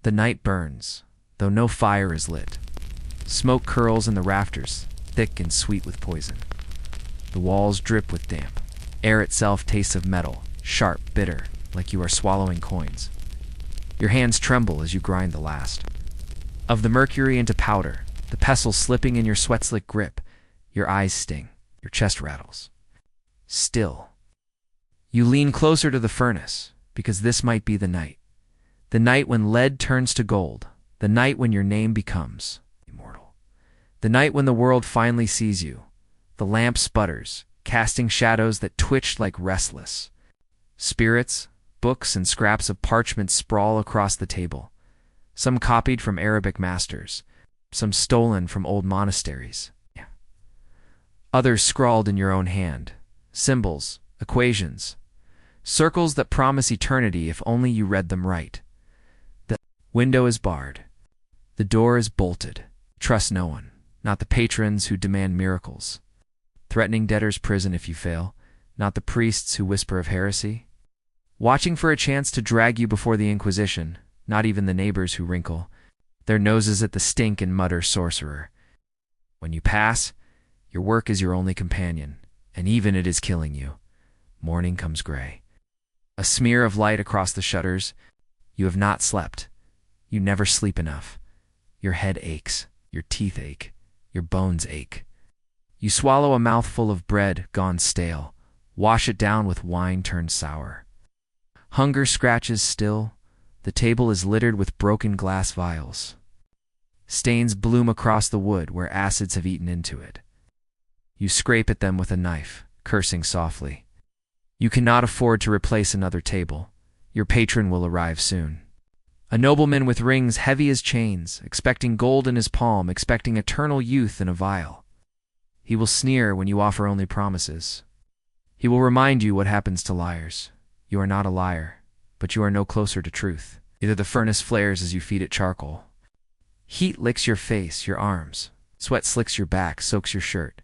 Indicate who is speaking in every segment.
Speaker 1: The night burns, though no fire is lit. Smoke curls in the rafters, thick and sweet with poison. The walls drip with damp. Air itself tastes of metal, sharp, bitter, like you are swallowing coins. Your hands tremble as you grind the last. Of the mercury into powder, the pestle slipping in your sweat-slick grip. Your eyes sting, your chest rattles. Still. You lean closer to the furnace, because this might be the night. The night when lead turns to gold. The night when your name becomes immortal. The night when the world finally sees you. The lamp sputters, casting shadows that twitch like restless. Spirits, books, and scraps of parchment sprawl across the table. Some copied from Arabic masters, some stolen from old monasteries. Others scrawled in your own hand. Symbols, equations, circles that promise eternity if only you read them right. The window is barred. The door is bolted. Trust no one, not the patrons who demand miracles. Threatening debtor's prison if you fail, not the priests who whisper of heresy. Watching for a chance to drag you before the Inquisition, not even the neighbors who wrinkle their noses at the stink and mutter sorcerer. When you pass, your work is your only companion, and even it is killing you. Morning comes gray. A smear of light across the shutters. You have not slept. You never sleep enough. Your head aches. Your teeth ache. Your bones ache. You swallow a mouthful of bread gone stale. Wash it down with wine turned sour. Hunger scratches still. The table is littered with broken glass vials. Stains bloom across the wood where acids have eaten into it. You scrape at them with a knife, cursing softly. You cannot afford to replace another table. Your patron will arrive soon. A nobleman with rings heavy as chains, expecting gold in his palm, expecting eternal youth in a vial. He will sneer when you offer only promises. He will remind you what happens to liars. You are not a liar, but you are no closer to truth. Either the furnace flares as you feed it charcoal. Heat licks your face, your arms. Sweat slicks your back, soaks your shirt.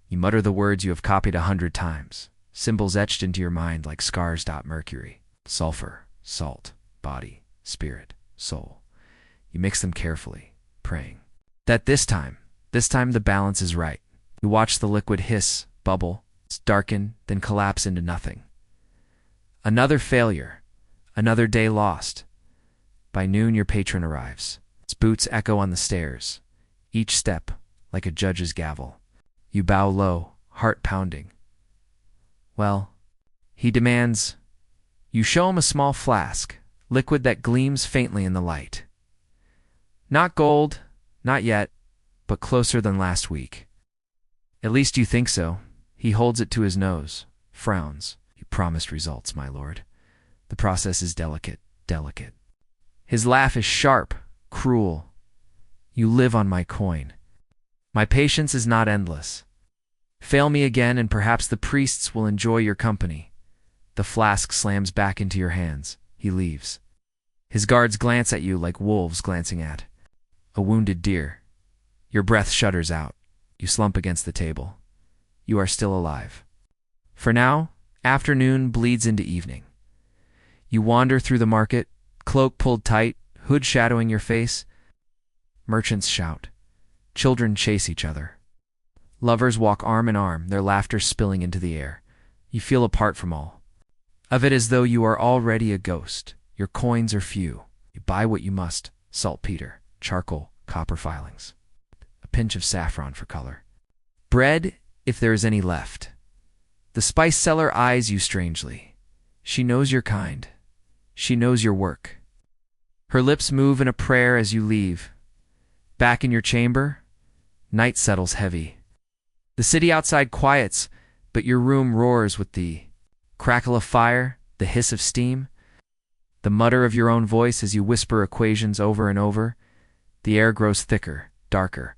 Speaker 1: You mutter the words you have copied 100 times, symbols etched into your mind like scars. Mercury, sulfur, salt, body, spirit, soul. You mix them carefully, praying that this time the balance is right. You watch the liquid hiss, bubble, darken, then collapse into nothing. Another failure, another day lost. By noon your patron arrives. Its boots echo on the stairs, each step like a judge's gavel. You bow low, heart pounding. Well, he demands. You show him a small flask, liquid that gleams faintly in the light. Not gold, not yet, but closer than last week. At least you think so. He holds it to his nose, frowns. You promised results, my lord. The process is delicate. His laugh is sharp, cruel. You live on my coin. My patience is not endless. Fail me again, and perhaps the priests will enjoy your company. The flask slams back into your hands. He leaves. His guards glance at you like wolves glancing at a wounded deer. Your breath shudders out. You slump against the table. You are still alive. For now, afternoon bleeds into evening. You wander through the market, cloak pulled tight, hood shadowing your face. Merchants shout. Children chase each other. Lovers walk arm in arm, their laughter spilling into the air. You feel apart from all of it, as though you are already a ghost. Your coins are few. You buy what you must: saltpeter, charcoal, copper filings, a pinch of saffron for color. Bread, if there is any left. The spice seller eyes you strangely. She knows your kind. She knows your work. Her lips move in a prayer as you leave. Back in your chamber, night settles heavy. The city outside quiets, but your room roars with the crackle of fire, the hiss of steam, the mutter of your own voice as you whisper equations over and over. The air grows thicker, darker.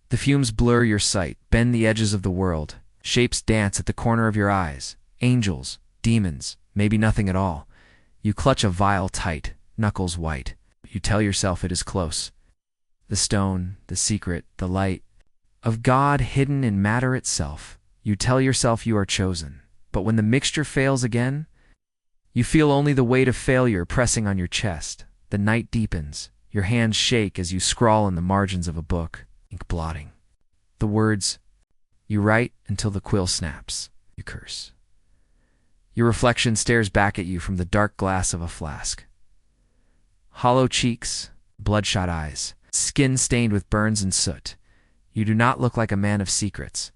Speaker 1: The fumes blur your sight, bend the edges of the world. Shapes dance at the corner of your eyes. Angels, demons, maybe nothing at all. You clutch a vial tight, knuckles white. You tell yourself it is close. The stone, the secret, the light of God hidden in matter itself. You tell yourself you are chosen. But when the mixture fails again, you feel only the weight of failure pressing on your chest. The night deepens. Your hands shake as you scrawl in the margins of a book, ink blotting. The words, you write until the quill snaps. You curse. Your reflection stares back at you from the dark glass of a flask. Hollow cheeks, bloodshot eyes, skin stained with burns and soot. You do not look like a man of secrets.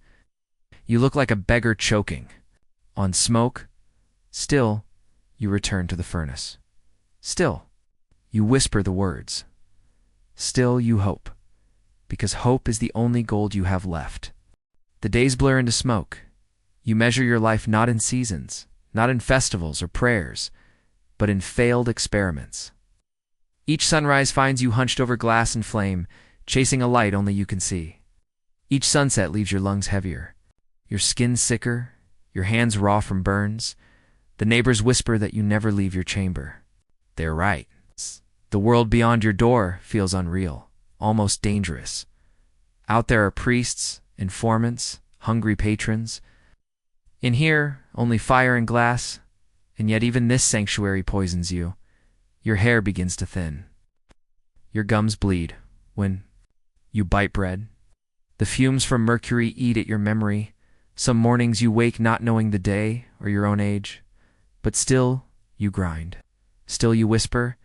Speaker 1: You look like a beggar choking on smoke. Still, you return to the furnace. Still, you whisper the words. Still, you hope, because hope is the only gold you have left. The days blur into smoke. You measure your life not in seasons, not in festivals or prayers, but in failed experiments. Each sunrise finds you hunched over glass and flame, chasing a light only you can see. Each sunset leaves your lungs heavier, your skin sicker, your hands raw from burns. The neighbors whisper that you never leave your chamber. They're right. The world beyond your door feels unreal, almost dangerous. Out there are priests, informants, hungry patrons. In here, only fire and glass, and yet even this sanctuary poisons you. Your hair begins to thin. Your gums bleed when you bite bread. The fumes from mercury eat at your memory. Some mornings you wake not knowing the day or your own age, but still you grind. Still you whisper,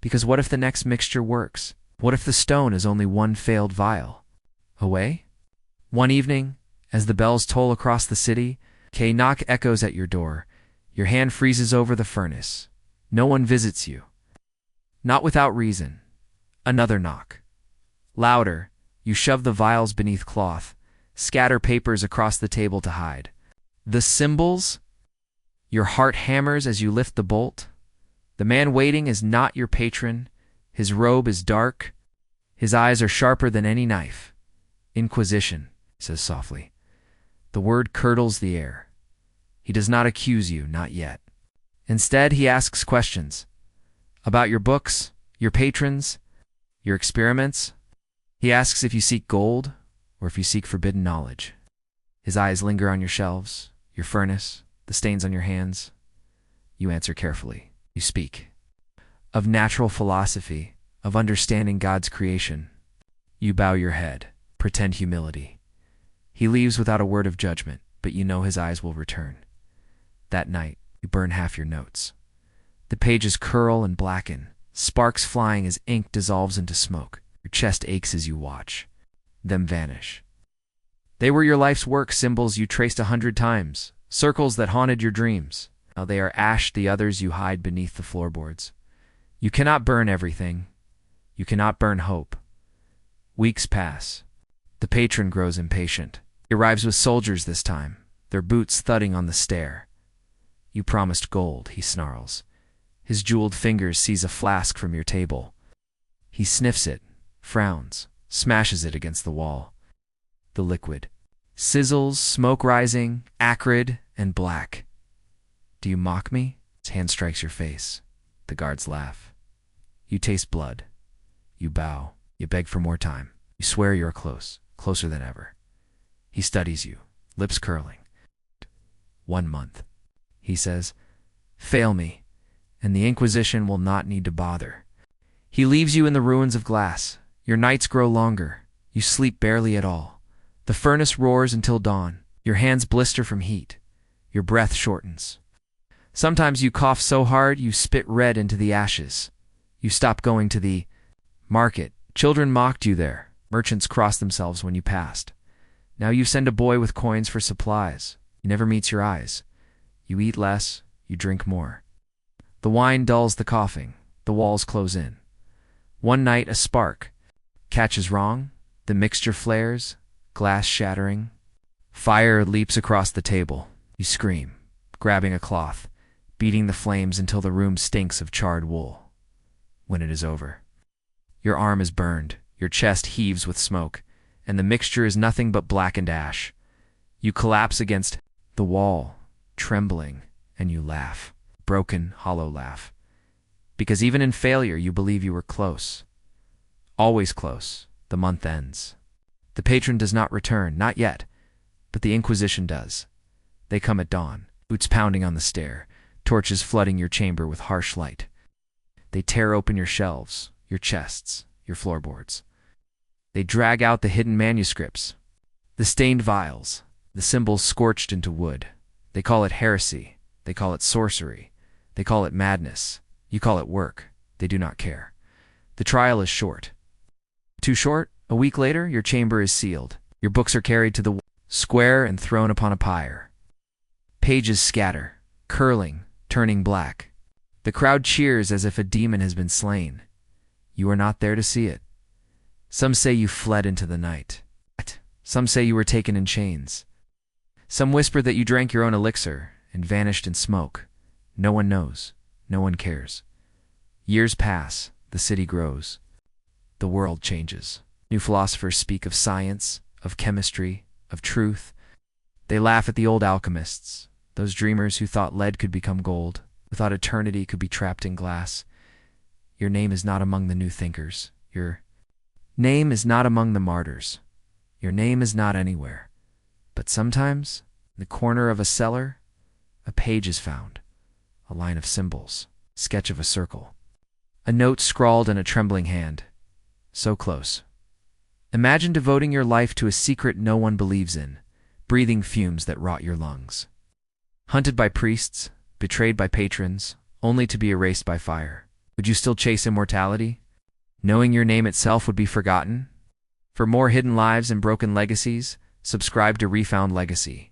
Speaker 1: because what if the next mixture works? What if the stone is only one failed vial away? One evening, as the bells toll across the city, knock echoes at your door. Your hand freezes over the furnace. No one visits you. Not without reason. Another knock. Louder, you shove the vials beneath cloth, scatter papers across the table to hide. The symbols? Your heart hammers as you lift the bolt. The man waiting is not your patron. His robe is dark. His eyes are sharper than any knife. Inquisition, he says softly. The word curdles the air. He does not accuse you, not yet. Instead, he asks questions. About your books, your patrons, your experiments. He asks if you seek gold or if you seek forbidden knowledge. His eyes linger on your shelves, your furnace, the stains on your hands. You answer carefully. You speak. Of natural philosophy, of understanding God's creation. You bow your head, pretend humility. He leaves without a word of judgment, but you know his eyes will return. That night, you burn half your notes. The pages curl and blacken, sparks flying as ink dissolves into smoke. Your chest aches as you watch. Them vanish. They were your life's work, symbols you traced 100 times, circles that haunted your dreams. Now they are ash, the others you hide beneath the floorboards. You cannot burn everything. You cannot burn hope. Weeks pass. The patron grows impatient. He arrives with soldiers this time, their boots thudding on the stair. You promised gold, he snarls. His jeweled fingers seize a flask from your table. He sniffs it, frowns, smashes it against the wall. The liquid sizzles, smoke rising, acrid and black. Do you mock me? His hand strikes your face. The guards laugh. You taste blood. You bow. You beg for more time. You swear you are close, closer than ever. He studies you, lips curling. 1 month. He says, fail me, and the Inquisition will not need to bother. He leaves you in the ruins of glass. Your nights grow longer. You sleep barely at all. The furnace roars until dawn. Your hands blister from heat. Your breath shortens. Sometimes you cough so hard you spit red into the ashes. You stop going to the market. Children mocked you there. Merchants crossed themselves when you passed. Now you send a boy with coins for supplies. He never meets your eyes. You eat less. You drink more. The wine dulls the coughing. The walls close in. One night a spark catches wrong. The mixture flares, glass shattering. Fire leaps across the table. You scream, grabbing a cloth, beating the flames until the room stinks of charred wool. When it is over, your arm is burned, your chest heaves with smoke, and the mixture is nothing but blackened ash. You collapse against the wall, trembling, and you laugh, broken, hollow laugh. Because even in failure, you believe you were close. Always close. The month ends. The patron does not return, not yet, but the Inquisition does. They come at dawn, boots pounding on the stair, torches flooding your chamber with harsh light. They tear open your shelves, your chests, your floorboards. They drag out the hidden manuscripts, the stained vials, the symbols scorched into wood. They call it heresy. They call it sorcery. They call it madness. You call it work. They do not care. The trial is short. Too short? A week later, your chamber is sealed. Your books are carried to the square and thrown upon a pyre. Pages scatter, curling, turning black. The crowd cheers as if a demon has been slain. You are not there to see it. Some say you fled into the night. Some say you were taken in chains. Some whisper that you drank your own elixir and vanished in smoke. No one knows. No one cares. Years pass. The city grows. The world changes. New philosophers speak of science, of chemistry, of truth. They laugh at the old alchemists, those dreamers who thought lead could become gold, who thought eternity could be trapped in glass. Your name is not among the new thinkers. Your name is not among the martyrs. Your name is not anywhere. But sometimes, in the corner of a cellar, a page is found, a line of symbols, sketch of a circle, a note scrawled in a trembling hand. So close. Imagine devoting your life to a secret no one believes in, breathing fumes that rot your lungs. Hunted by priests, betrayed by patrons, only to be erased by fire. Would you still chase immortality, knowing your name itself would be forgotten? For more hidden lives and broken legacies, subscribe to Refound Legacy.